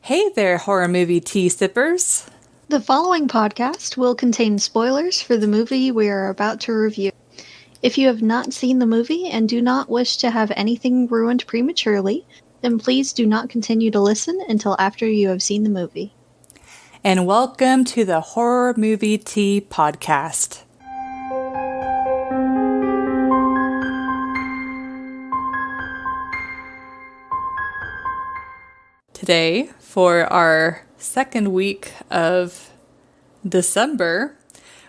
Hey there, horror movie tea sippers. The following podcast will contain spoilers for the movie we are about to review. If you have not seen the movie and do not wish to have anything ruined prematurely, then please do not continue to listen until after you have seen the movie. And welcome to the Horror Movie Tea podcast. Today, for our second week of December,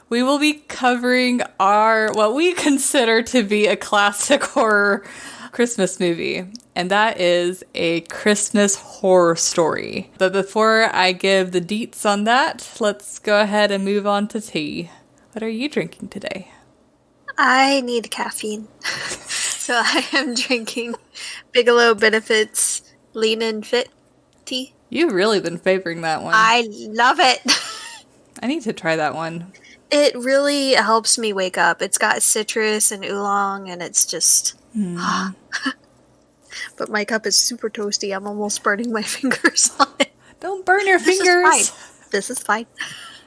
we will be covering what we consider to be a classic horror Christmas movie, and that is A Christmas Horror Story. But before I give the deets on that, let's go ahead and move on to tea. What are you drinking today? I need caffeine, so I am drinking Bigelow Benefits Lean and Fit tea. You've really been favoring that one. I love it. I need to try that one. It really helps me wake up. It's got citrus and oolong, and it's just... But my cup is super toasty. I'm almost burning my fingers on it. Don't burn your fingers. This is fine.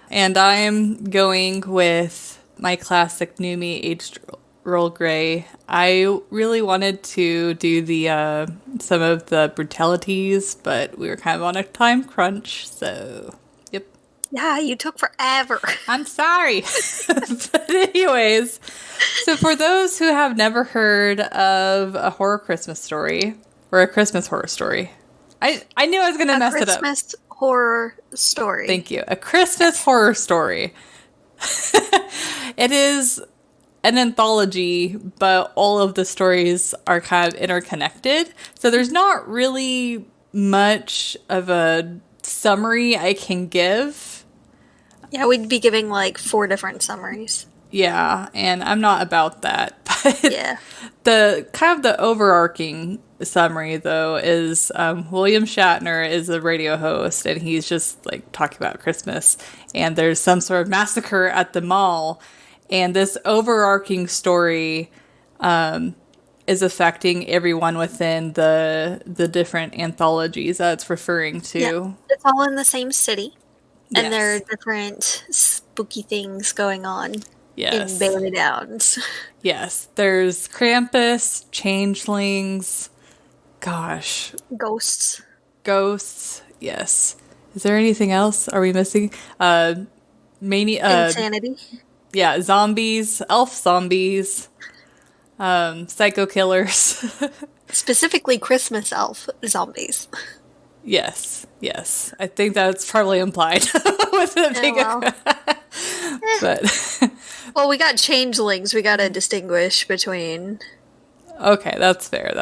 And I'm going with my classic New Me aged Earl Grey. I really wanted to do the some of the brutalities, but we were kind of on a time crunch, so yep. Yeah, you took forever. I'm sorry. But anyways, so for those who have never heard of a horror Christmas story, or a Christmas horror story, I knew I was going to mess it up. A Christmas horror story. Thank you. A Christmas horror story. It is an anthology, but all of the stories are kind of interconnected. So there's not really much of a summary I can give. Yeah, we'd be giving like 4 different summaries. Yeah, and I'm not about that. But yeah. The kind of the overarching summary, though, is William Shatner is a radio host, and he's just like talking about Christmas, and there's some sort of massacre at the mall, and this overarching story is affecting everyone within the different anthologies that it's referring to. Yeah, it's all in the same city, and Yes. there are different spooky things going on. Yes. In Bailey Downs. Yes. There's Krampus, changelings, gosh. Ghosts. Yes. Is there anything else? Are we missing? Insanity. Yeah, zombies, elf zombies, psycho killers. Specifically Christmas elf zombies. Yes. I think that's probably implied with the big. But well, we got changelings. We got to distinguish between. Okay, that's fair.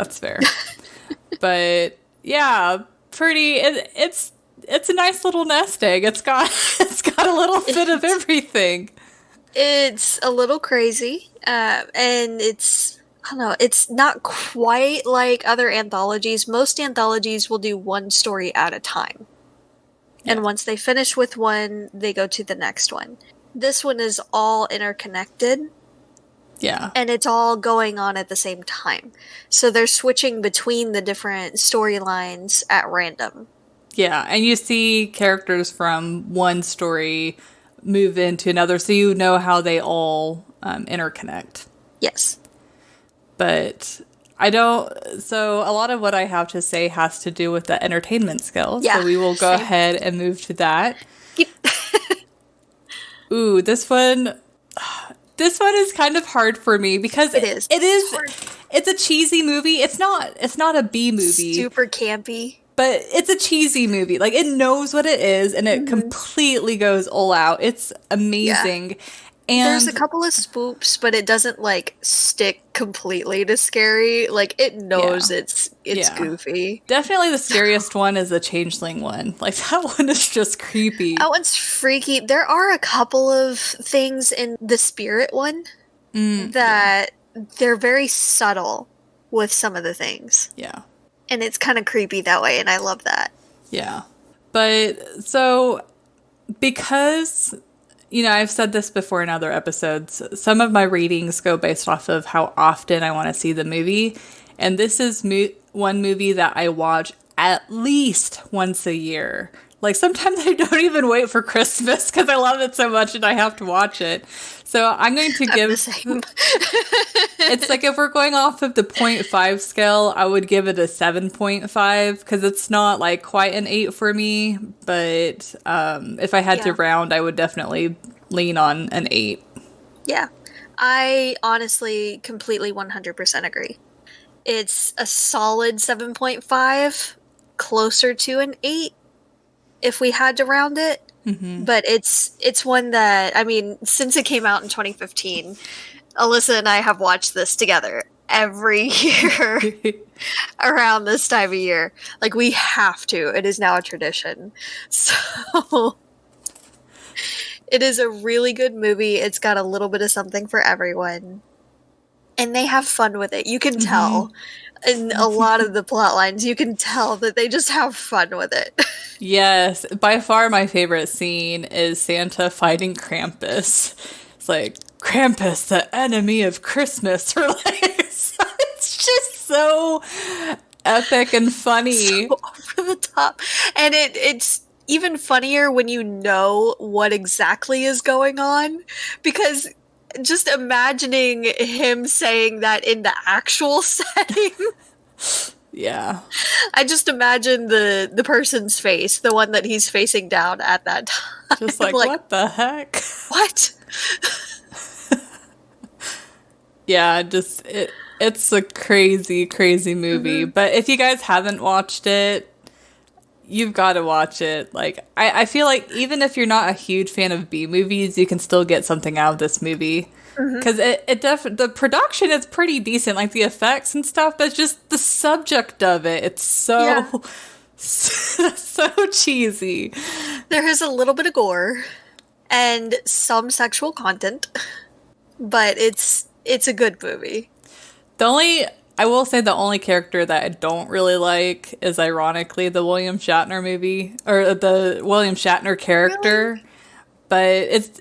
But yeah, pretty. It's a nice little nest egg. It's got a little bit of everything. It's a little crazy, and it's, I don't know, it's not quite like other anthologies. Most anthologies will do one story at a time. Yeah. And once they finish with one, they go to the next one. This one is all interconnected. Yeah. And it's all going on at the same time. So they're switching between the different storylines at random. Yeah, and you see characters from one story move into another, so you know how they all interconnect. Yes. But so a lot of what I have to say has to do with the entertainment skills. Yeah. So we will go ahead and move to that. Yep. Ooh, this one is kind of hard for me because it's a cheesy movie. It's not a B movie. Super campy. But it's a cheesy movie. Like, it knows what it is, and it completely goes all out. It's amazing. Yeah. And there's a couple of spoops, but it doesn't, like, stick completely to scary. Like, it knows it's goofy. Definitely the scariest one is the changeling one. Like, that one is just creepy. That one's freaky. There are a couple of things in the spirit one that they're very subtle with some of the things. Yeah. And it's kind of creepy that way, and I love that. Yeah. But, so, because, I've said this before in other episodes, some of my ratings go based off of how often I want to see the movie. And this is one movie that I watch at least once a year. Like, sometimes I don't even wait for Christmas because I love it so much and I have to watch it. So I'm going to give... the same. It's like, if we're going off of the 0.5 scale, I would give it a 7.5 because it's not like quite an 8 for me. But if I had to round, I would definitely lean on an 8. Yeah. I honestly completely 100% agree. It's a solid 7.5, closer to an 8 if we had to round it. Mm-hmm. But it's one that, I mean, since it came out in 2015, Alyssa and I have watched this together every year around this time of year. Like, we have to. It is now a tradition. So it is a really good movie. It's got a little bit of something for everyone. And they have fun with it. You can tell. In a lot of the plot lines, you can tell that they just have fun with it. Yes. By far my favorite scene is Santa fighting Krampus. It's like, Krampus, the enemy of Christmas. Or like, it's just so epic and funny. So over the top. And it's even funnier when you know what exactly is going on. Because... just imagining him saying that in the actual setting. Yeah. I just imagine the person's face, the one that he's facing down at that time. Just like what the heck? What? Yeah, it's a crazy, crazy movie. Mm-hmm. But if you guys haven't watched it, you've got to watch it. Like, I feel like even if you're not a huge fan of B movies, you can still get something out of this movie. Because the production is pretty decent, like the effects and stuff, but just the subject of it, it's so cheesy. There is a little bit of gore and some sexual content, but it's a good movie. I will say the only character that I don't really like is, ironically, the William Shatner movie, or the William Shatner character. Really? But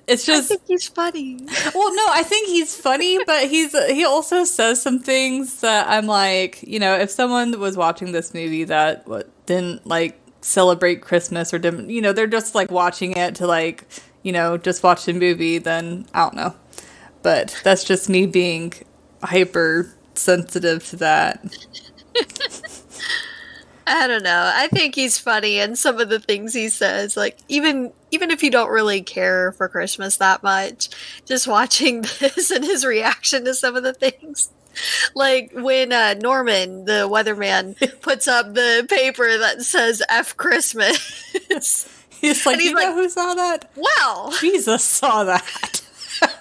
it's just... I think he's funny. Well, no, I think he's funny, but he also says some things that I'm like, you know, if someone was watching this movie that didn't, like, celebrate Christmas or didn't, you know, they're just, like, watching it to, like, you know, just watch the movie, then I don't know. But that's just me being hyper sensitive to that. I don't know. I think he's funny, and some of the things he says, like, even if you don't really care for Christmas that much, just watching this and his reaction to some of the things. Like when Norman, the weatherman, puts up the paper that says F Christmas. He's like, you know who saw that? Wow. Jesus saw that.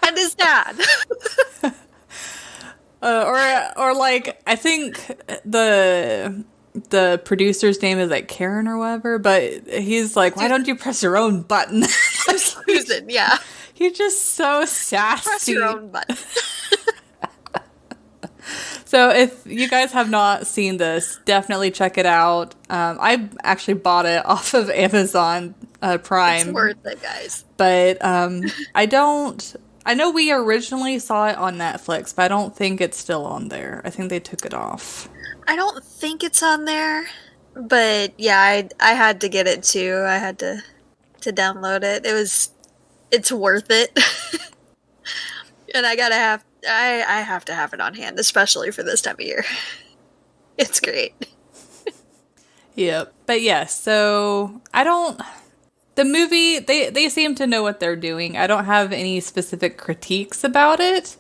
And his dad. Or like, I think the producer's name is like Karen or whatever, but he's like, why don't you press your own button? Susan, yeah. He's just so sassy. Press your own button. So if you guys have not seen this, definitely check it out. I actually bought it off of Amazon Prime. It's worth it, guys. But I know we originally saw it on Netflix, but I don't think it's still on there. I think they took it off. I don't think it's on there, but yeah, I had to get it too. I had to download it. It's worth it. And I have to have it on hand, especially for this time of year. It's great. Yep. But yeah, so the movie, they seem to know what they're doing. I don't have any specific critiques about it.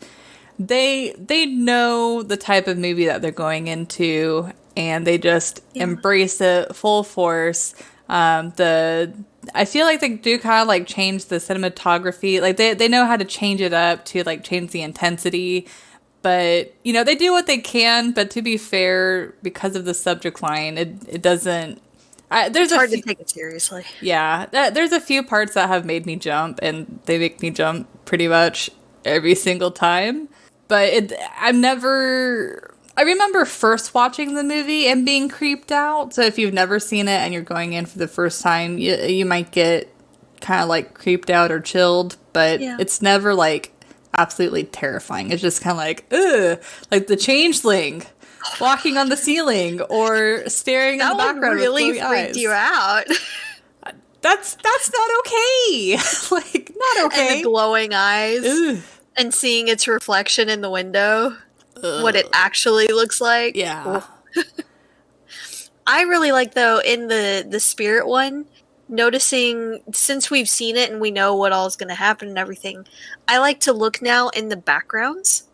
They know the type of movie that they're going into, and they just embrace it full force. I feel like they do kind of like change the cinematography. Like they know how to change it up to like change the intensity. But, you know, they do what they can. But to be fair, because of the subject line, it doesn't... it's hard to take it seriously. Yeah. There's a few parts that have made me jump, and they make me jump pretty much every single time. But I remember first watching the movie and being creeped out. So if you've never seen it and you're going in for the first time, you might get kind of like creeped out or chilled. But it's never like absolutely terrifying. It's just kind of like, ugh, like the Changeling. walking on the ceiling or staring in the background really with glowy freaked eyes. you out. That's not okay. Like, not okay. And the glowing eyes. Ugh. And seeing its reflection in the window. What it actually looks like. Yeah. I really like, though, in the spirit one, noticing, since we've seen it and we know what all is going to happen and everything, I like to look now in the backgrounds.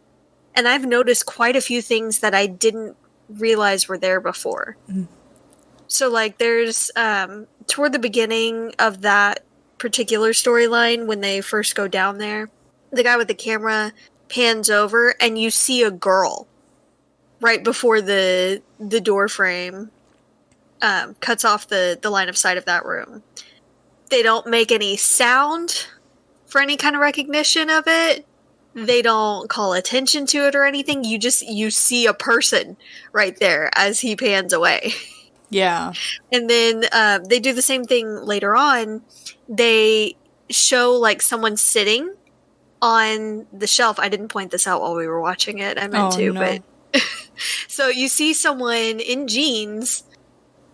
And I've noticed quite a few things that I didn't realize were there before. Mm. So, like, there's, toward the beginning of that particular storyline, when they first go down there, the guy with the camera pans over and you see a girl right before the door frame cuts off the line of sight of that room. They don't make any sound for any kind of recognition of it. They don't call attention to it or anything. You see a person right there as he pans away. Yeah. And then they do the same thing later on. They show like someone sitting on the shelf. I didn't point this out while we were watching it. I meant to, no. But so you see someone in jeans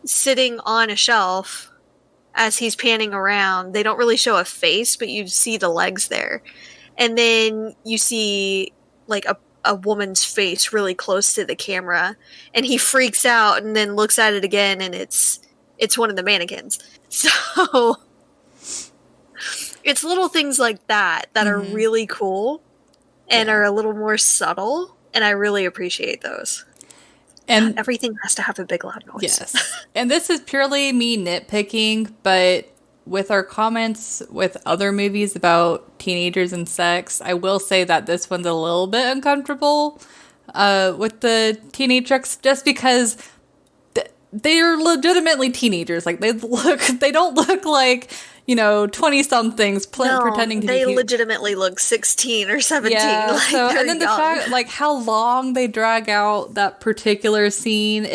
sitting on a shelf as he's panning around. They don't really show a face, but you see the legs there. And then you see like a woman's face really close to the camera, and he freaks out and then looks at it again, and it's one of the mannequins. So it's little things like that are really cool and are a little more subtle, and I really appreciate those. And God, everything has to have a big loud noise. Yes. And this is purely me nitpicking, but with our comments with other movies about teenagers and sex, I will say that this one's a little bit uncomfortable with the teenage sex, just because they're legitimately teenagers. Like, they don't look like, 20-somethings pretending to be cute. They legitimately look 16 or 17. Yeah, like so, and then young. the fact, like, how long they drag out that particular scene,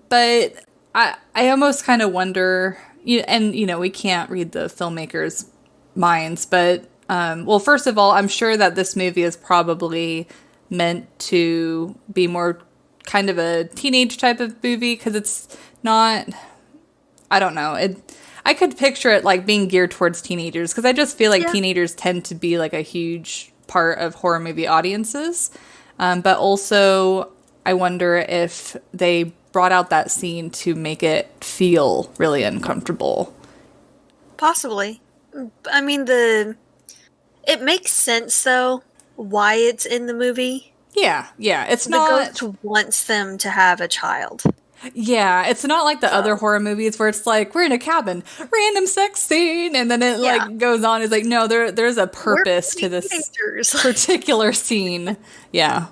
but I almost kind of wonder, and, we can't read the filmmakers' minds, but, well, first of all, I'm sure that this movie is probably meant to be more kind of a teenage type of movie, because it's not, I don't know, I could picture it like being geared towards teenagers, because I just feel like teenagers tend to be like a huge part of horror movie audiences. But also, I wonder if they brought out that scene to make it feel really uncomfortable. Possibly. I mean, it makes sense, though, why it's in the movie. Yeah. It's not... The ghost wants them to have a child. Yeah, it's not like the other horror movies where it's like, we're in a cabin, random sex scene, and then it like goes on. It's like, no, there's a purpose to this particular scene. Yeah.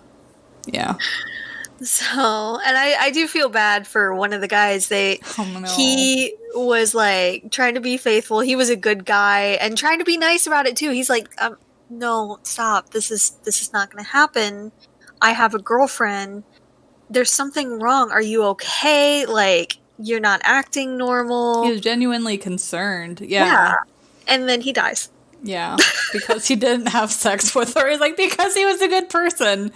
So, and I do feel bad for one of the guys. He was like trying to be faithful. He was a good guy and trying to be nice about it too. He's like, no, stop. This is not going to happen. I have a girlfriend. There's something wrong. Are you okay? Like, you're not acting normal. He was genuinely concerned. Yeah. And then he dies. Yeah. Because he didn't have sex with her. It's like, because he was a good person.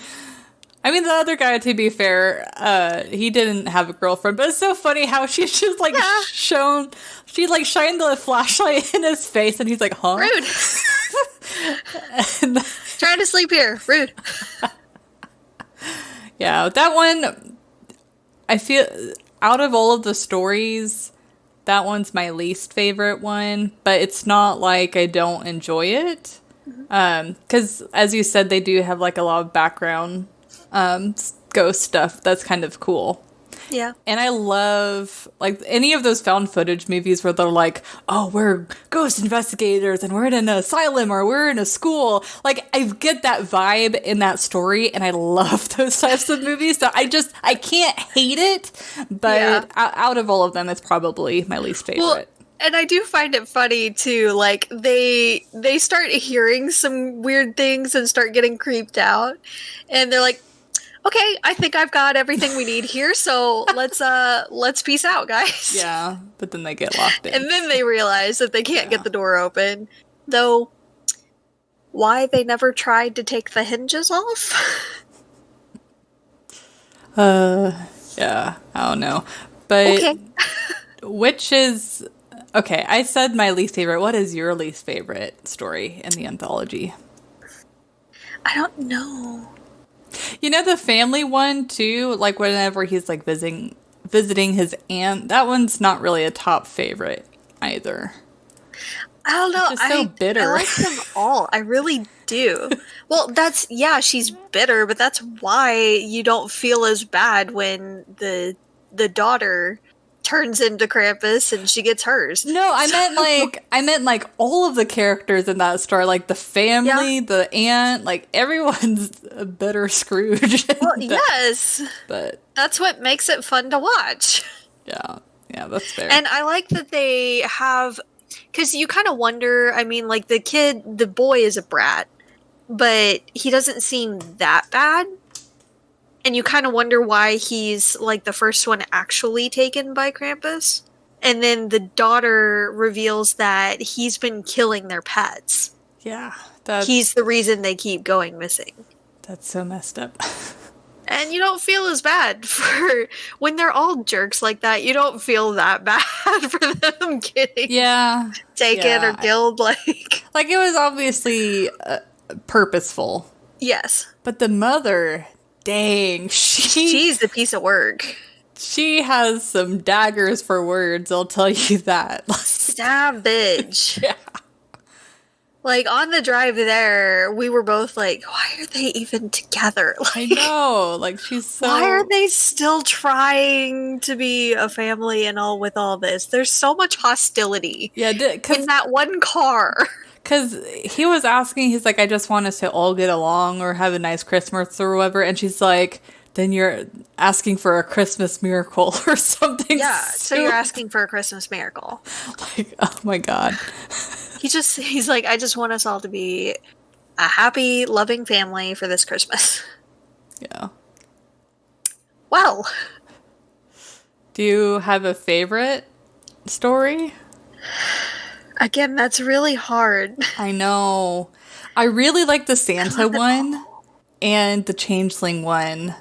I mean, the other guy, to be fair, he didn't have a girlfriend, but it's so funny how she's just like shined the flashlight in his face, and he's like, huh? Rude. Trying to sleep here. Rude. Yeah, that one, I feel, out of all of the stories, that one's my least favorite one, but it's not like I don't enjoy it. Because, as you said, they do have, like, a lot of background ghost stuff that's kind of cool. Yeah. And I love, like, any of those found footage movies where they're like, oh, we're ghost investigators and we're in an asylum or we're in a school. Like, I get that vibe in that story, and I love those types of movies. So I can't hate it, but out of all of them, it's probably my least favorite. Well, and I do find it funny, too. Like, they start hearing some weird things and start getting creeped out. And they're like, okay, I think I've got everything we need here, so let's peace out, guys. Yeah, but then they get locked in. And then they realize that they can't get the door open. Though, why they never tried to take the hinges off? Yeah, I don't know. But Okay. which is... Okay, I said my least favorite. What is your least favorite story in the anthology? I don't know. You know the family one too? Like whenever he's like visiting his aunt, that one's not really a top favorite either. I don't know. It's just so bitter. I like them all. I really do. Well, she's bitter, but that's why you don't feel as bad when the daughter turns into Krampus and she gets hers. No, I meant like all of the characters in that story, like the family, the aunt, like everyone's a bitter Scrooge. Well, yes. But that's what makes it fun to watch. Yeah, that's fair. And I like that they have, because you kind of wonder, I mean, like the boy is a brat, but he doesn't seem that bad. And you kind of wonder why he's, like, the first one actually taken by Krampus. And then the daughter reveals that he's been killing their pets. Yeah. He's the reason they keep going missing. That's so messed up. And you don't feel as bad for... When they're all jerks like that, you don't feel that bad for them getting taken or killed. Like it was obviously purposeful. Yes. But the mother... Dang, she's a piece of work. She has some daggers for words, I'll tell you that. Savage. Yeah. Like, on the drive there, we were both like, why are they even together? Like, I know, like, she's so... Why are they still trying to be a family and all with all this? There's so much hostility in that one car. Because he was asking, he's like, I just want us to all get along or have a nice Christmas or whatever. And she's like, then you're asking for a Christmas miracle or something. Yeah, so you're asking for a Christmas miracle. Like, oh my God. He's like, I just want us all to be a happy, loving family for this Christmas. Yeah. Well. Do you have a favorite story? Again, that's really hard. I know. I really like the Santa one and the Changeling one.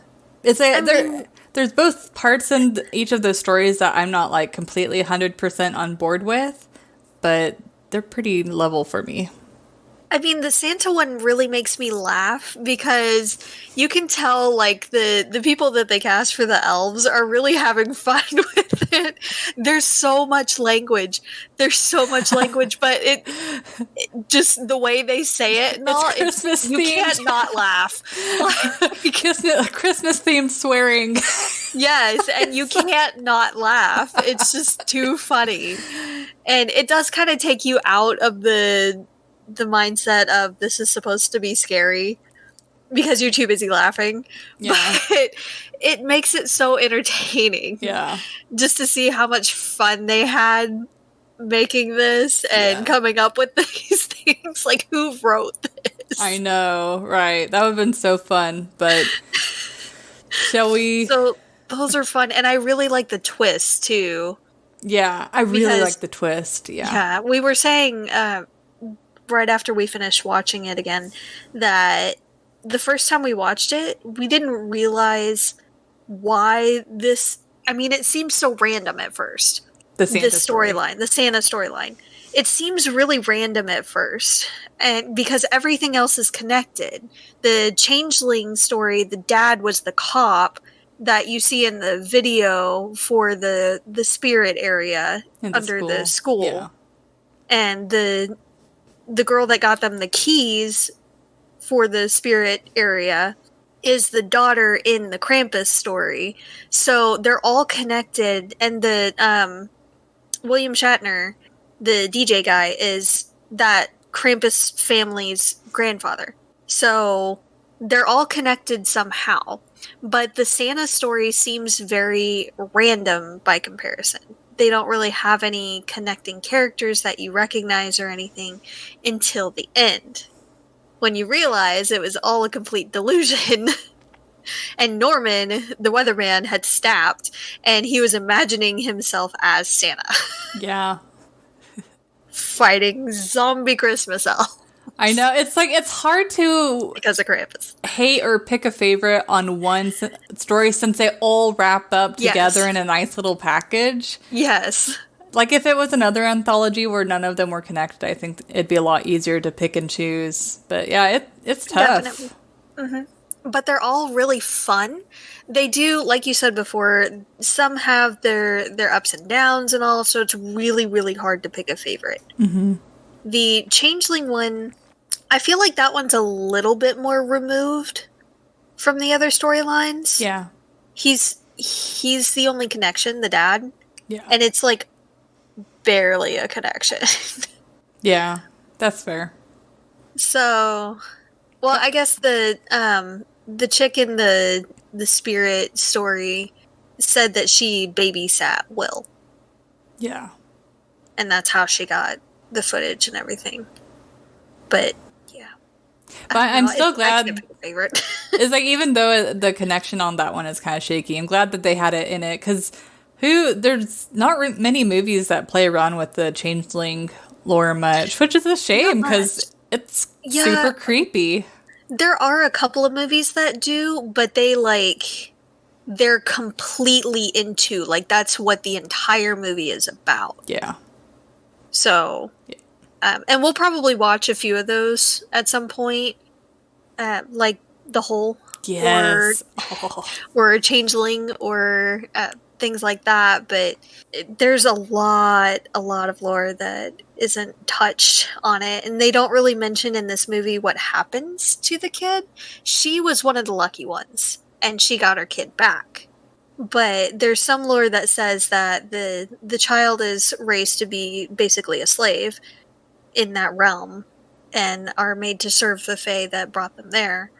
There's both parts in each of those stories that I'm not like completely 100% on board with, but they're pretty level for me. I mean, the Santa one really makes me laugh because you can tell, like, the people that they cast for the elves are really having fun with it. There's so much language. But it just the way they say it and all, Christmas you can't not laugh. Christmas themed swearing. Yes, and you can't not laugh. It's just too funny. And it does kind of take you out of the mindset of this is supposed to be scary because you're too busy laughing. Yeah. But it makes it so entertaining. Yeah. Just to see how much fun they had making this and coming up with these things. Like, who wrote this? I know, right. That would have been so fun, but shall we? So those are fun. And I really like the twist too. Yeah, I really like the twist. Yeah. Yeah. We were saying, right after we finished watching it again, that the first time we watched it, we didn't realize why this... I mean, it seems so random at first. The Santa storyline. The Santa storyline. It seems really random at first, and because everything else is connected. The Changeling story, the dad was the cop that you see in the video for the spirit area under the school. Yeah. And the girl that got them the keys for the spirit area is the daughter in the Krampus story. So they're all connected. And the William Shatner, the DJ guy, is that Krampus family's grandfather. So they're all connected somehow. But the Santa story seems very random by comparison. They don't really have any connecting characters that you recognize or anything until the end, when you realize it was all a complete delusion. And Norman, the weatherman, had snapped, and he was imagining himself as Santa. Yeah. Fighting zombie Christmas elves. I know. It's like, it's hard to because of Krampus. hate or pick a favorite on one story since they all wrap up together in a nice little package. Yes. Like, if it was another anthology where none of them were connected, I think it'd be a lot easier to pick and choose. But yeah, it's tough. Definitely. Mm-hmm. But they're all really fun. They do, like you said before, some have their ups and downs and all, so it's really, really hard to pick a favorite. Mm-hmm. The Changeling one, I feel like that one's a little bit more removed from the other storylines. Yeah. He's the only connection, the dad. Yeah. And it's like barely a connection. Yeah, that's fair. So, well, I guess the chick in the spirit story said that she babysat Will. Yeah. And that's how she got the footage and everything. But yeah. But I'm still glad. That's my favorite. It's like, even though the connection on that one is kind of shaky, I'm glad that they had it in it, because there's not many movies that play around with the changeling lore much, which is a shame because it's super creepy. There are a couple of movies that do, but they're completely into, like, that's what the entire movie is about. Yeah. So, and we'll probably watch a few of those at some point, like The Hole. Yes. Or Changeling, or things like that, but there's a lot of lore that isn't touched on it, and they don't really mention in this movie what happens to the kid. She was one of the lucky ones, and she got her kid back. But there's some lore that says that the child is raised to be basically a slave in that realm, and are made to serve the fae that brought them there.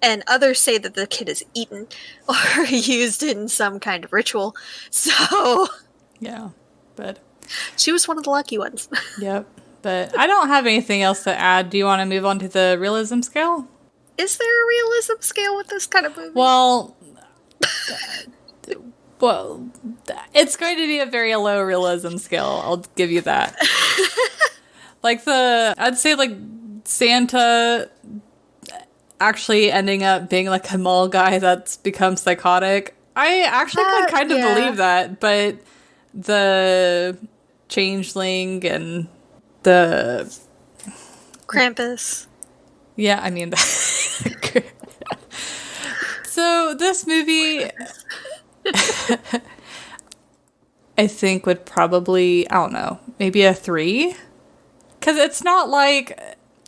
And others say that the kid is eaten or used in some kind of ritual. So, yeah, but she was one of the lucky ones. Yep. But I don't have anything else to add. Do you want to move on to the realism scale? Is there a realism scale with this kind of movie? Well, it's going to be a very low realism scale. I'll give you that. I'd say like Santa actually ending up being like a mall guy that's become psychotic. I actually could kind of believe that, but the changeling and the Krampus. Yeah, I mean, so this movie, I think would probably, I don't know, maybe a 3, because it's not like.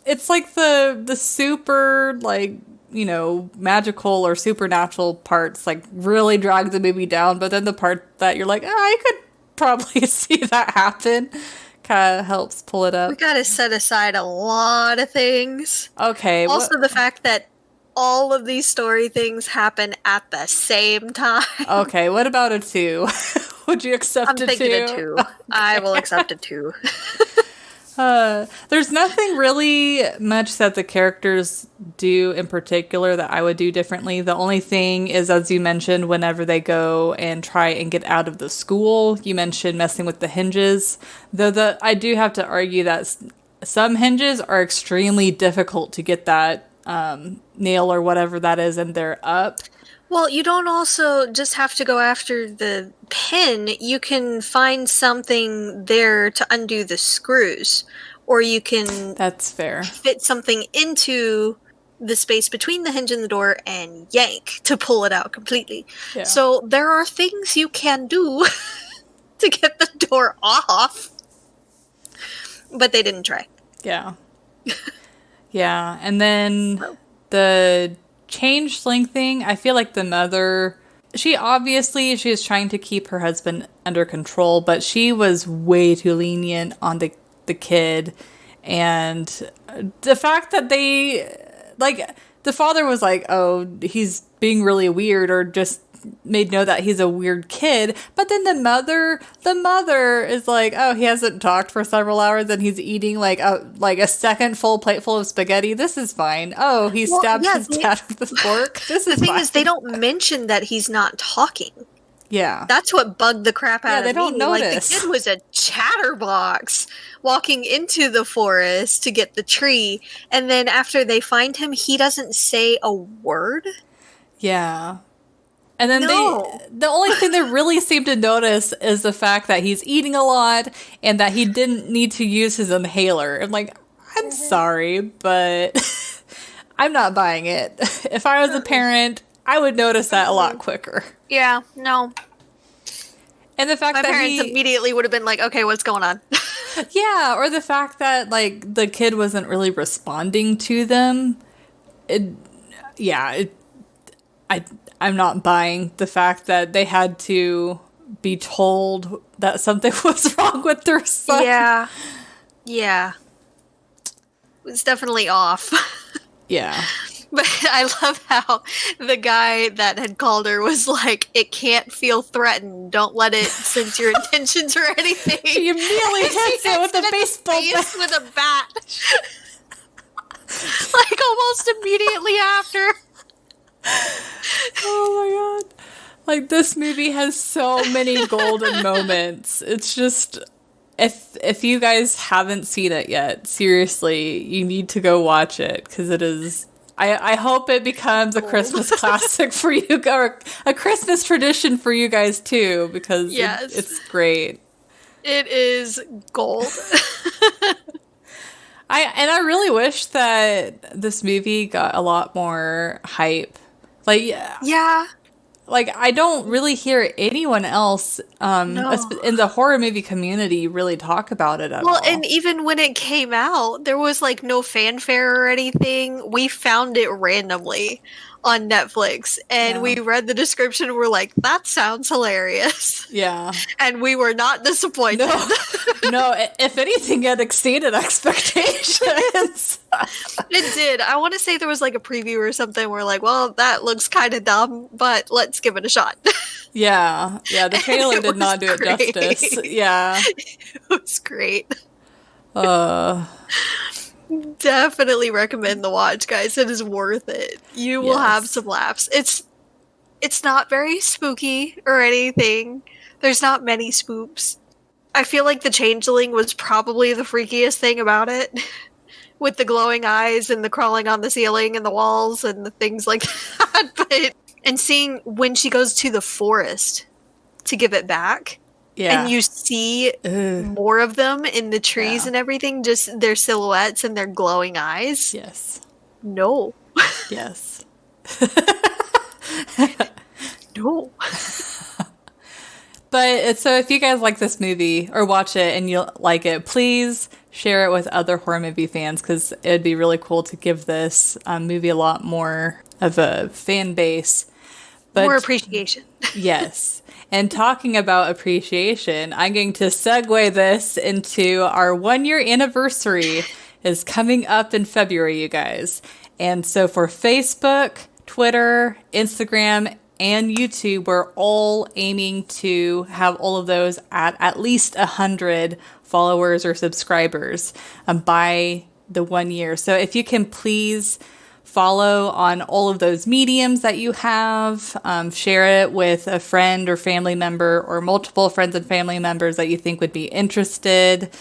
It's like the super, like, you know, magical or supernatural parts, like, really drag the movie down. But then the part that you're like, I could probably see that happen, kind of helps pull it up. We gotta set aside a lot of things. Okay. Also, the fact that all of these story things happen at the same time. Okay, what about a 2? Would you accept a 2? I'm thinking a 2. Okay. I will accept a 2. There's nothing really much that the characters do in particular that I would do differently. The only thing is, as you mentioned, whenever they go and try and get out of the school, you mentioned messing with the hinges. Though I do have to argue that some hinges are extremely difficult to get that nail or whatever that is, and they're up. Well, you don't also just have to go after the pin. You can find something there to undo the screws. Or you can... That's fair. ...fit something into the space between the hinge and the door and yank to pull it out completely. Yeah. So there are things you can do to get the door off. But they didn't try. Yeah. Yeah, and then the changeling thing, I feel like the mother, she is trying to keep her husband under control, but she was way too lenient on the kid. And the fact that the father was like, oh, he's being really weird, or just made know that he's a weird kid. But then the mother is like, oh, he hasn't talked for several hours and he's eating like a second full plate full of spaghetti. This is fine. Oh, he stabbed his dad with a fork. This is fine. The thing is, they don't mention that he's not talking. Yeah. That's what bugged the crap out of me. They don't notice. Like, the kid was a chatterbox. walking into the forest to get the tree, and then after they find him, he doesn't say a word. Yeah. And then No. the only thing they really seem to notice is the fact that he's eating a lot and that he didn't need to use his inhaler. I'm like, I'm sorry, but I'm not buying it. If I was a parent, I would notice that a lot quicker. Yeah, no. And the fact My that parents immediately would have been like, okay, what's going on? Yeah, or the fact that, like, the kid wasn't really responding to them. I'm not buying the fact that they had to be told that something was wrong with their son. Yeah. Yeah. It was definitely off. Yeah. But I love how the guy that had called her was like, it can't feel threatened. Don't let it sense your intentions or anything. She immediately hits it with a baseball bat. With a bat. Like almost immediately after. Oh my god. Like, this movie has so many golden moments. It's just, if you guys haven't seen it yet, seriously, you need to go watch it, because it is... I hope it becomes a Christmas classic for you, or a Christmas tradition for you guys too, because it's great. It is gold. I really wish that this movie got a lot more hype. Like, yeah. Like, I don't really hear anyone else in the horror movie community really talk about it at all. Well, and even when it came out, there was like no fanfare or anything. We found it randomly on Netflix, and we read the description and we're like, that sounds hilarious. Yeah. And we were not disappointed. No, if anything, it exceeded expectations. It did. I want to say there was like a preview or something where like, well, that looks kind of dumb, but let's give it a shot. Yeah, the trailer did not do it justice. Yeah. It was great. Definitely recommend the watch, guys. It is worth it. You will have some laughs. It's not very spooky or anything. There's not many spoops. I feel like the changeling was probably the freakiest thing about it. With the glowing eyes and the crawling on the ceiling and the walls and the things like that. And seeing when she goes to the forest to give it back. Yeah. And you see more of them in the trees and everything, just their silhouettes and their glowing eyes. Yes. No. Yes. No. But so if you guys like this movie or watch it and you like it, please share it with other horror movie fans, because it'd be really cool to give this movie a lot more of a fan base. But more appreciation. Yes. And talking about appreciation, I'm going to segue this into our 1-year anniversary is coming up in February, you guys. And so for Facebook, Twitter, Instagram, and YouTube, we're all aiming to have all of those at least 100 followers or subscribers by the 1 year. So if you can please follow on all of those mediums that you have, share it with a friend or family member or multiple friends and family members that you think would be interested.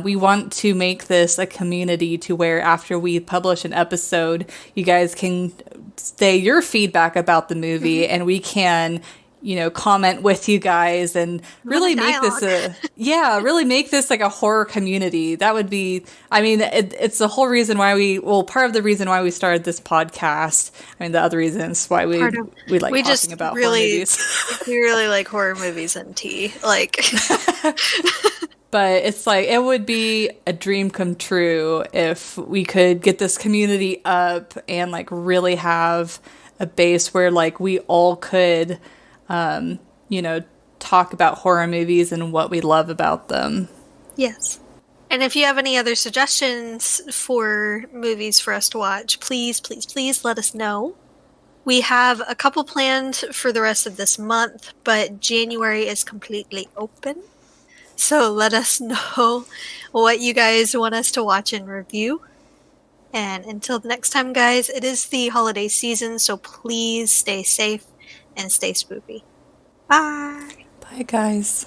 We want to make this a community to where after we publish an episode, you guys can say your feedback about the movie and we can, comment with you guys and really make this really make this like a horror community. That would be, it's the whole reason why part of the reason why we started this podcast. The other reasons why we like talking about horror movies. We really like horror movies and tea. But it's like, it would be a dream come true if we could get this community up and like really have a base where like we all could, talk about horror movies and what we love about them. Yes. And if you have any other suggestions for movies for us to watch, please, please, please let us know. We have a couple planned for the rest of this month, but January is completely open. So let us know what you guys want us to watch and review. And until the next time, guys, it is the holiday season, so please stay safe and stay spooky. Bye! Bye, guys.